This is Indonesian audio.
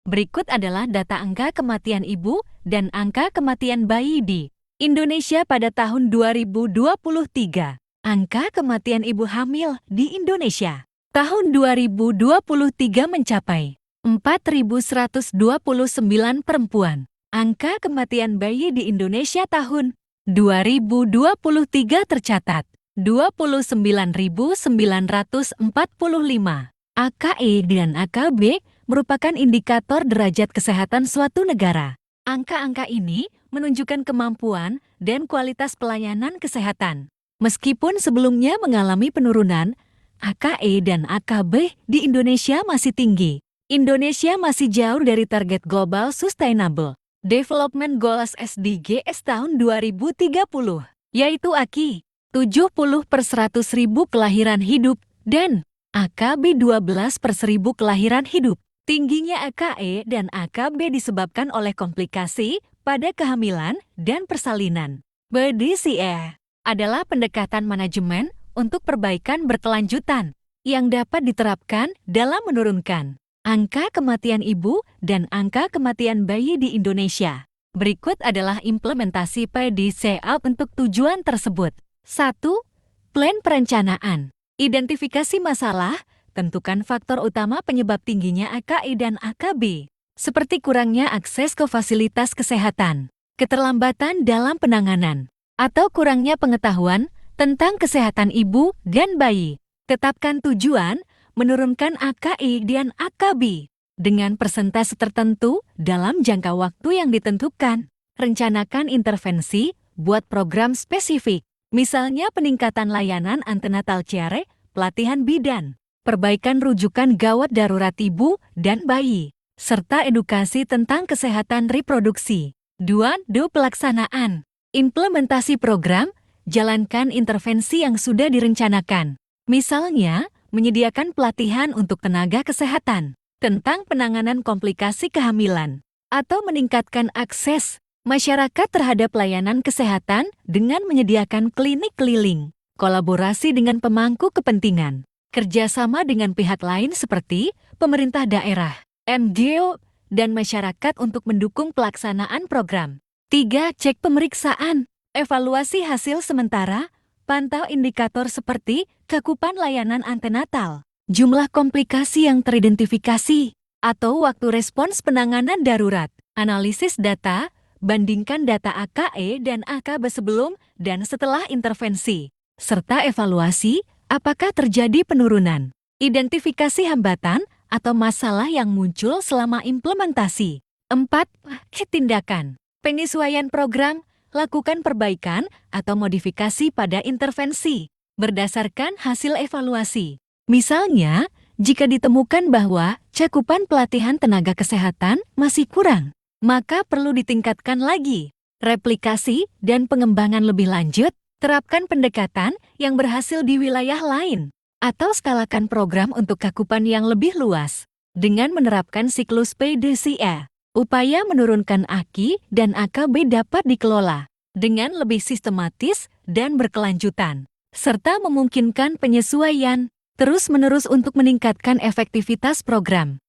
Berikut adalah data angka kematian ibu dan angka kematian bayi di Indonesia pada tahun 2023. Angka kematian ibu hamil di Indonesia tahun 2023 mencapai 4.129 perempuan. Angka kematian bayi di Indonesia tahun 2023 tercatat 29.945. AKE dan AKB merupakan indikator derajat kesehatan suatu negara. Angka-angka ini menunjukkan kemampuan dan kualitas pelayanan kesehatan. Meskipun sebelumnya mengalami penurunan, AKE dan AKB di Indonesia masih tinggi. Indonesia masih jauh dari target Global Sustainable Development Goals SDGs tahun 2030, yaitu AKI 70/100.000 kelahiran hidup dan AKB 12/1000 kelahiran hidup. Tingginya AKE dan AKB disebabkan oleh komplikasi pada kehamilan dan persalinan. BDCE adalah pendekatan manajemen untuk perbaikan berkelanjutan yang dapat diterapkan dalam menurunkan angka kematian ibu dan angka kematian bayi di Indonesia. Berikut adalah implementasi PDCA untuk tujuan tersebut. 1. Plan perencanaan. Identifikasi masalah, tentukan faktor utama penyebab tingginya AKI dan AKB, seperti kurangnya akses ke fasilitas kesehatan, keterlambatan dalam penanganan, atau kurangnya pengetahuan tentang kesehatan ibu dan bayi. Tetapkan tujuan menurunkan AKI dan AKB dengan persentase tertentu dalam jangka waktu yang ditentukan. Rencanakan intervensi buat program spesifik, misalnya peningkatan layanan antenatal care, pelatihan bidan, perbaikan rujukan gawat darurat ibu dan bayi, serta edukasi tentang kesehatan reproduksi. 2. Pelaksanaan. Implementasi program, jalankan intervensi yang sudah direncanakan. Misalnya, menyediakan pelatihan untuk tenaga kesehatan tentang penanganan komplikasi kehamilan, atau meningkatkan akses masyarakat terhadap layanan kesehatan dengan menyediakan klinik keliling, kolaborasi dengan pemangku kepentingan, kerjasama dengan pihak lain seperti pemerintah daerah, NGO, dan masyarakat untuk mendukung pelaksanaan program. 3. Cek pemeriksaan, evaluasi hasil sementara, pantau indikator seperti cakupan layanan antenatal, jumlah komplikasi yang teridentifikasi, atau waktu respons penanganan darurat. Analisis data, bandingkan data AKE dan AKB sebelum dan setelah intervensi, serta evaluasi apakah terjadi penurunan. Identifikasi hambatan atau masalah yang muncul selama implementasi. 4. Tindakan. Penyesuaian program, lakukan perbaikan atau modifikasi pada intervensi berdasarkan hasil evaluasi. Misalnya, jika ditemukan bahwa cakupan pelatihan tenaga kesehatan masih kurang, maka perlu ditingkatkan lagi. Replikasi dan pengembangan lebih lanjut, terapkan pendekatan yang berhasil di wilayah lain, atau skalakan program untuk cakupan yang lebih luas. Dengan menerapkan siklus PDCA, upaya menurunkan AKI dan AKB dapat dikelola dengan lebih sistematis dan berkelanjutan, serta memungkinkan penyesuaian terus-menerus untuk meningkatkan efektivitas program.